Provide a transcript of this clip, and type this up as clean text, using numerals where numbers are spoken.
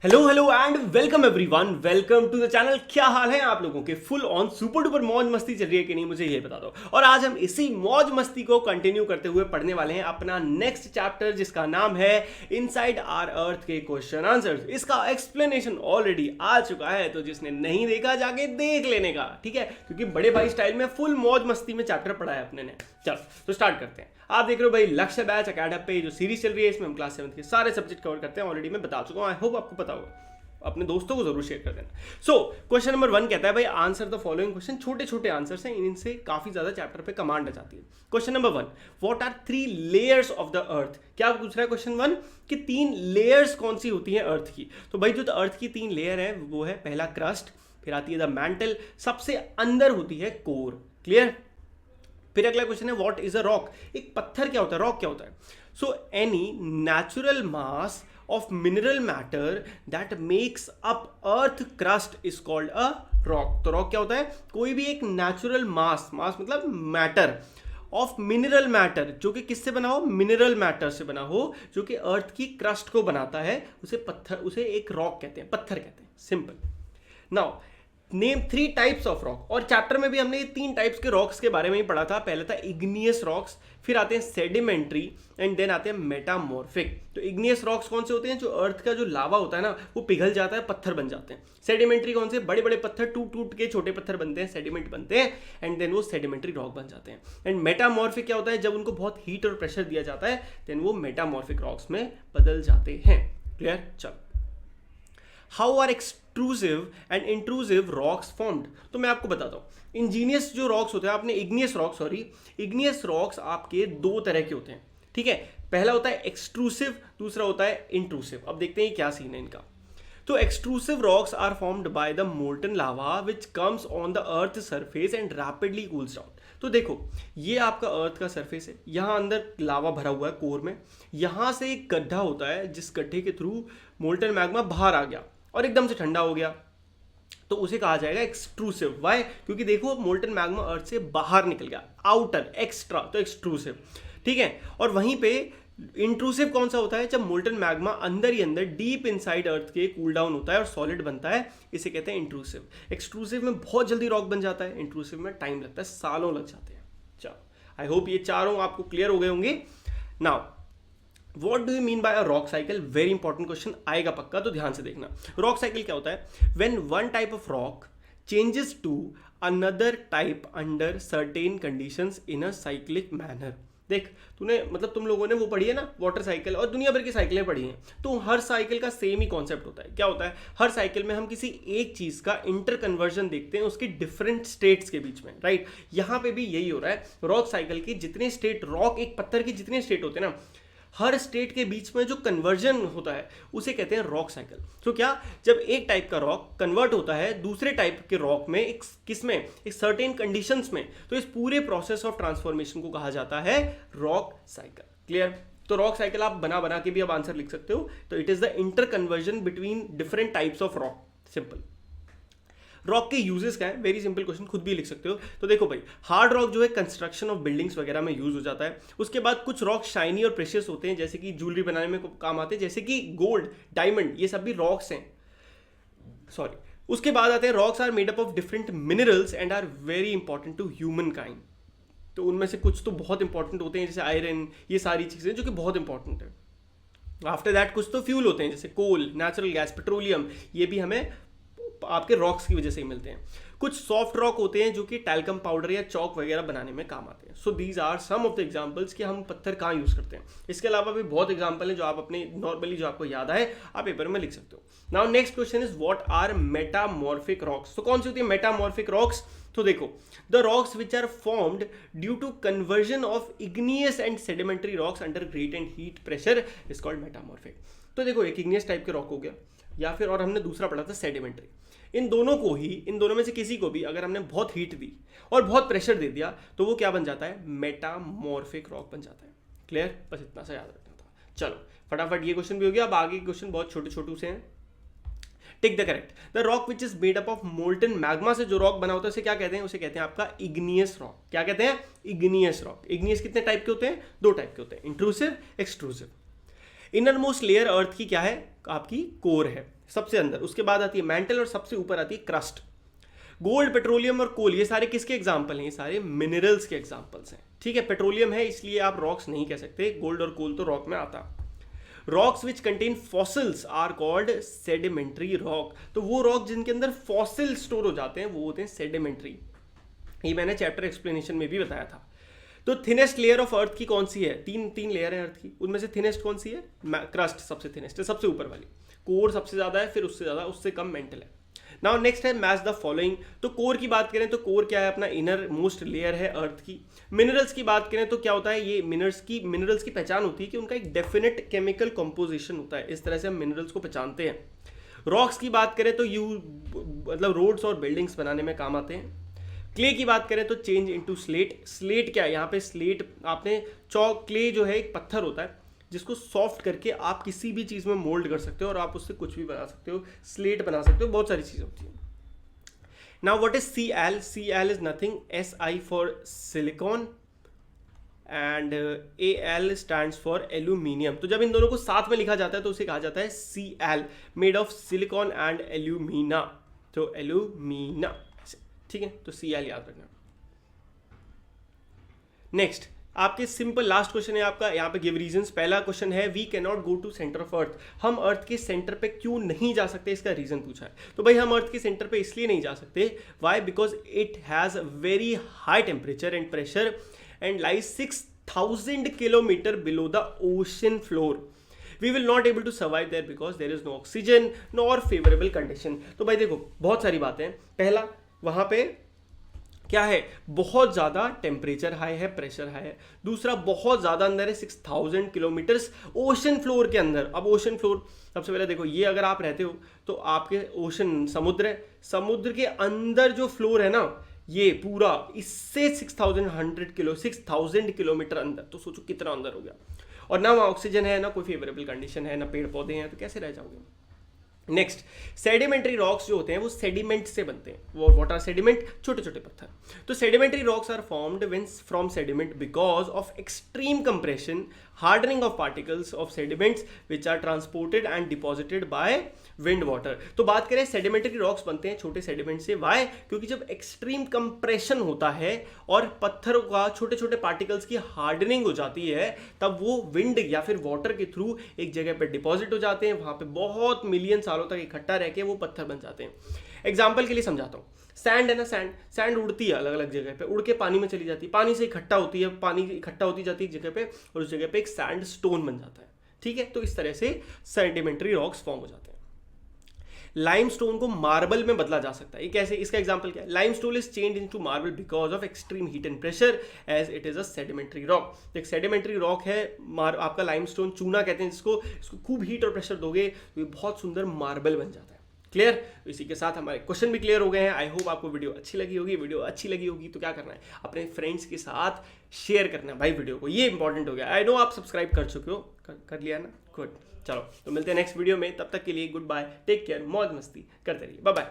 Hello hello and welcome everyone, welcome to the channel. क्या हाल है आप लोगों के? फुल ऑन सुपर डुपर मौज मस्ती चल रही है कि नहीं, मुझे ये बता दो। और आज हम इसी मौज मस्ती को कंटिन्यू करते हुए पढ़ने वाले हैं अपना नेक्स्ट चैप्टर, जिसका नाम है इनसाइड आवर अर्थ के क्वेश्चन आंसर्स। इसका एक्सप्लेनेशन ऑलरेडी आ चुका है, तो जिसने नहीं देखा जाके देख लेने का, ठीक है? क्योंकि बड़े भाई स्टाइल में फुल मौज मस्ती में चैप्टर पढ़ा है अपने ने। चलो तो स्टार्ट करते हैं। आप देख रहे हो भाई लक्ष्य बैच अकेडमी पे जो सीरीज चल रही है, इसमें हम क्लास 7 के सारे सब्जेक्ट कवर करते हैं। ऑलरेडी मैं बता चुका हूँ, आई होप आपको पता होगा। अपने दोस्तों को जरूर शेयर कर देना। सो क्वेश्चन नंबर 1 कहता है भाई आंसर द फॉलोइंग क्वेश्चन। छोटे छोटे आंसर्स हैं, इनसे काफी ज्यादा चैप्टर पे कमांड आ जाती है। Question number 1, what are 3 layers of the earth? क्या पूछ रहा है क्वेश्चन 1 कि 3 लेयर्स कौन सी होती हैं अर्थ की? तो भाई जो अर्थ की 3 लेयर है वो है, पहला क्रस्ट, फिर आती है द मैंटल, सबसे अंदर होती है कोर। क्लियर? फिर अगला क्वेश्चन है व्हाट इज अ रॉक? एक पत्थर क्या होता है, रॉक क्या होता है? So any natural mass of mineral matter that makes up earth crust is called a rock। तो रॉक क्या होता है? कोई भी एक नेचुरल मास, मास मतलब मैटर, ऑफ मिनरल मैटर, जो कि किससे बना हो? मिनरल मैटर से बना हो, जो कि अर्थ की क्रस्ट को बनाता है, उसे पत्थर, उसे एक रॉक कहते हैं, पत्थर कहते हैं। Simple. Now name 3 types of rock. और चैप्टर में भी हमने ये 3 टाइप्स के रॉक्स के बारे में ही पढ़ा था। पहले था इग्नियस रॉक्स, फिर आते हैं सेडिमेंट्री, एंड देन आते हैं मेटामॉर्फिक। तो इग्नियस रॉक्स कौन से होते हैं? जो अर्थ का जो लावा होता है ना, वो पिघल जाता है, पत्थर बन जाते हैं। सेडिमेंट्री कौन से? बड़े बड़े पत्थर टूट टूट के छोटे पत्थर बनते हैं, सेडिमेंट बनते हैं, एंड देन वो सेडिमेंट्री रॉक बन जाते हैं। एंड मेटामॉर्फिक क्या होता है? जब उनको बहुत हीट और प्रेशर दिया जाता है, देन वो मेटामॉर्फिक रॉक्स में बदल जाते हैं। क्लियर? चलो, how are extrusive and intrusive rocks formed? तो मैं आपको बताता हूँ। इंजीनियस जो रॉक्स होते हैं, आपने इग्नियस रॉक्स आपके 2 तरह के होते हैं, ठीक है? पहला होता है एक्सट्रूसिव, दूसरा होता है इंट्रूसिव। अब देखते हैं क्या सीन है इनका। तो extrusive rocks are formed by the molten lava which comes on the earth surface and rapidly cools down. तो देखो, ये आपका अर्थ का सरफेस है, यहाँ अंदर लावा भरा हुआ है कोर में, यहाँ से एक गड्ढा होता है, जिस गड्ढे के थ्रू मोल्टन मैग्मा बाहर आ गया और एकदम से ठंडा हो गया, तो उसे कहा जाएगा एक्सट्रूसिव। वाई? क्योंकि देखो मोल्टन मैग्मा अर्थ से बाहर निकल गया, आउटर, एक्स्ट्रा, तो एक्सट्रूसिव, ठीक है? और वहीं पे इंट्रूसिव कौन सा होता है? जब मोल्टन मैग्मा अंदर ही अंदर डीप इनसाइड अर्थ के कूल डाउन होता है और सॉलिड बनता है, इसे कहते हैं इंट्रूसिव। एक्सट्रूसिव में बहुत जल्दी रॉक बन जाता है, इंट्रूसिव में टाइम लगता है, सालों लग जाते हैं। चलो, आई होप ये चारों आपको क्लियर हो गए होंगे। Now what do you mean by a rock cycle? Very important question आएगा पक्का, तो ध्यान से देखना। रॉक साइकिल क्या होता है? When one type of rock changes to another type under certain conditions in a cyclic manner. देख, तूने मतलब तुम लोगों ने वो पढ़ी है ना, वाटर साइकिल, और दुनिया भर की साइकिलें पढ़ी हैं। तो हर साइकिल का सेम ही कॉन्सेप्ट होता है। क्या होता है? हर साइकिल में हम किसी एक चीज का इंटर कन्वर्जन देखते हैं, उसके डिफरेंट स्टेट्स के बीच में, राइट? यहाँ पे भी यही हो रहा है। रॉक साइकिल की जितने स्टेट, रॉक एक पत्थर की जितने स्टेट होते हैं ना, हर स्टेट के बीच में जो कन्वर्जन होता है उसे कहते हैं रॉक साइकिल। तो क्या, जब एक टाइप का रॉक कन्वर्ट होता है दूसरे टाइप के रॉक में, एक किसमें, एक सर्टेन कंडीशंस में, तो इस पूरे प्रोसेस ऑफ ट्रांसफॉर्मेशन को कहा जाता है रॉक साइकिल। क्लियर? तो रॉक साइकिल आप बना बना के भी अब आंसर लिख सकते हो। तो it is the inter conversion between different types of rock. Simple. Rock के यूजेस क्या है? वेरी सिंपल क्वेश्चन, खुद भी लिख सकते हो। तो देखो भाई, हार्ड रॉक जो है कंस्ट्रक्शन ऑफ बिल्डिंग्स वगैरह में यूज हो जाता है। उसके बाद कुछ रॉक शाइनी और प्रेशियस होते हैं, जैसे कि ज्वेलरी बनाने में काम आते हैं, जैसे कि गोल्ड, डायमंड, ये सब भी रॉक्स हैं। सॉरी। उसके बाद आते हैं rocks are made up of different minerals and are very important to humankind. तो उनमें से कुछ तो बहुत इंपॉर्टेंट होते हैं, जैसे आयरन, ये सारी चीजें जो कि बहुत इंपॉर्टेंट है। आफ्टर दैट कुछ तो फ्यूल होते हैं, जैसे कोल, नेचुरल गैस, पेट्रोलियम, ये भी हमें आपके रॉक्स की वजह से ही मिलते हैं। कुछ सॉफ्ट रॉक होते हैं जो कि टैल्कम पाउडर या चौक वगैरह बनाने में काम आते हैं। So these are some of the examples कि हम पत्थर कहाँ यूज करते हैं। इसके अलावा भी बहुत एग्जांपल हैं जो आप अपने नॉर्मली जो आपको याद आए आप पेपर में लिख सकते हो। Now next question is what are metamorphic rocks? तो कौन सी होती है मेटामॉर्फिक रॉक्स? तो देखो, the rocks which are formed due to conversion of igneous and sedimentary rocks under great and heat pressure is called metamorphic. तो देखो, एक इग्नियस टाइप के रॉक हो गया, या फिर और हमने दूसरा पढ़ा था सेडिमेंट्री। इन दोनों में से किसी को भी अगर हमने बहुत हीट दी और बहुत प्रेशर दे दिया, तो वो क्या बन जाता है? मेटामॉर्फिक रॉक बन जाता है। क्लियर? बस इतना सा याद रखना था। चलो फटाफट ये क्वेश्चन भी हो गया। अब आगे के क्वेश्चन बहुत छोटे छोटे से हैं। Tick the correct. The rock which is made up of molten magma से जो रॉक बना होता है उसे क्या कहते हैं? उसे कहते हैं आपका इग्नियस रॉक। क्या कहते हैं? Igneous rock. इग्नियस कितने टाइप के होते हैं? 2 टाइप के होते हैं, intrusive, extrusive. Inner most layer earth की क्या है? आपकी कोर है। सबसे अंदर, उसके बाद आती है मैंटल और सबसे ऊपर आती है क्रस्ट। गोल्ड, पेट्रोलियम और कोल, ये सारे किसके एग्जाम्पल हैं? ये सारे मिनरल्स के एग्जाम्पल्स हैं, ठीक है। पेट्रोलियम है इसलिए आप रॉक्स नहीं कह सकते, गोल्ड और कोल तो रॉक में आता। Rocks which contain fossils are called sedimentary rock, तो वो रॉक जिनके अंदर फॉसिल स्टोर हो जाते हैं वो होते हैं सेडिमेंट्री। ये मैंने चैप्टर एक्सप्लेनेशन में भी बताया था। तो थिनेस्ट लेयर ऑफ अर्थ की कौन सी है? तीन लेयर है अर्थ की, उनमें से थिनेस्ट कौन सी है? क्रस्ट सबसे थिनेस्ट है, सबसे ऊपर वाली। कोर सबसे ज्यादा है, फिर उससे ज्यादा, उससे कम मेंटल है। नाउ नेक्स्ट है मैच द फॉलोइंग। तो कोर की बात करें तो कोर क्या है? अपना इनर मोस्ट लेयर है अर्थ की। मिनरल्स की बात करें तो क्या होता है? ये मिनरल्स की पहचान होती है कि उनका एक डेफिनेट केमिकल कंपोजिशन होता है, इस तरह से हम मिनरल्स को पहचानते हैं। रॉक्स की बात करें तो मतलब रोड्स और बिल्डिंग्स बनाने में काम आते हैं। क्ले की बात करें तो चेंज इनटू स्लेट। स्लेट क्या है? यहाँ पे स्लेट आपने चौक, क्ले जो है एक पत्थर होता है जिसको सॉफ्ट करके आप किसी भी चीज़ में मोल्ड कर सकते हो और आप उससे कुछ भी बना सकते हो, स्लेट बना सकते हो, बहुत सारी चीज़ें होती हैं। Now what is Cl? Cl is nothing, Si for silicon and Al stands for aluminium. तो जब इन दोनों को साथ में लिखा जाता है तो उसे कहा जाता है Cl, made of silicon and alumina, तो एल्यूमिना, ठीक है। तो Cl याद रखना। नेक्स्ट आपके सिंपल लास्ट क्वेश्चन है आपका, यहाँ पे गिव रीजंस। पहला क्वेश्चन है we can not go to centre of earth, हम अर्थ के सेंटर पे क्यों नहीं जा सकते, इसका रीजन पूछा है। तो भाई हम अर्थ के सेंटर पे इसलिए नहीं जा सकते, why? Because it has very high temperature and pressure and lies 6000 kilometre below the ocean floor. We will not able to survive there because there is no oxygen nor favourable condition. तो भाई देखो बहुत सारी बातें हैं। पहला, वहां पे क्या है? बहुत ज़्यादा टेम्परेचर हाई है, प्रेशर हाई है। दूसरा, बहुत ज़्यादा अंदर है, 6000 किलोमीटर्स ओशन फ्लोर के अंदर। अब ओशन फ्लोर, सबसे पहले देखो, ये अगर आप रहते हो तो आपके ओशन समुद्र है, समुद्र के अंदर जो फ्लोर है ना ये पूरा, इससे 6000 किलोमीटर अंदर, तो सोचो कितना अंदर हो गया। और ना वहाँ ऑक्सीजन है, ना कोई फेवरेबल कंडीशन है, ना पेड़ पौधे हैं, तो कैसे रह जाओगे? नेक्स्ट, सेडिमेंट्री रॉक्स जो होते हैं वो सेडिमेंट से बनते हैं। वो व्हाट आर सेडिमेंट? छोटे छोटे पत्थर। तो sedimentary rocks are formed when from sediment because of extreme compression, hardening of particles of sediments which are transported and deposited by wind water. तो बात करें सेडिमेंट्री रॉक्स बनते हैं छोटे सेडिमेंट से, वाई? क्योंकि जब एक्सट्रीम कंप्रेशन होता है और पत्थरों का छोटे छोटे पार्टिकल्स की हार्डनिंग हो जाती है, तब वो विंड या फिर वाटर के थ्रू एक जगह पर डिपॉजिट हो जाते हैं, वहां पे बहुत मिलियन सालों तक इकट्ठा रह के वो पत्थर बन जाते हैं। एग्जाम्पल के लिए समझाता हूँ, सैंड है ना, सैंड उड़ती है अलग अलग जगह पे, उड़ के पानी में चली जाती है, पानी से इकट्ठा होती है, पानी इकट्ठा होती जाती है एक जगह पे और उस जगह पे एक सैंड स्टोन बन जाता है, ठीक है। तो इस तरह से सेडिमेंट्री रॉक्स फॉर्म हो जाते हैं। लाइमस्टोन को मार्बल में बदला जा सकता है, ये कैसे? इसका एग्जांपल क्या है? Limestone is changed into marble because of extreme heat and pressure as it is a sedimentary rock. एक सेडिमेंट्री रॉक है आपका लाइमस्टोन, चूना कहते हैं जिसको, इसको खूब हीट और प्रेशर दोगे तो ये बहुत सुंदर मार्बल बन जाता है। क्लियर? इसी के साथ हमारे क्वेश्चन भी क्लियर हो गए हैं। आई होप आपको वीडियो अच्छी लगी होगी। वीडियो अच्छी लगी होगी तो क्या करना है? अपने फ्रेंड्स के साथ शेयर करना है भाई वीडियो को, ये इंपॉर्टेंट हो गया। आई नो आप सब्सक्राइब कर चुके हो, कर लिया ना? गुड। चलो तो मिलते हैं नेक्स्ट वीडियो में, तब तक के लिए गुड बाय, टेक केयर, मौज मस्ती करते रहिए, बाय बाय।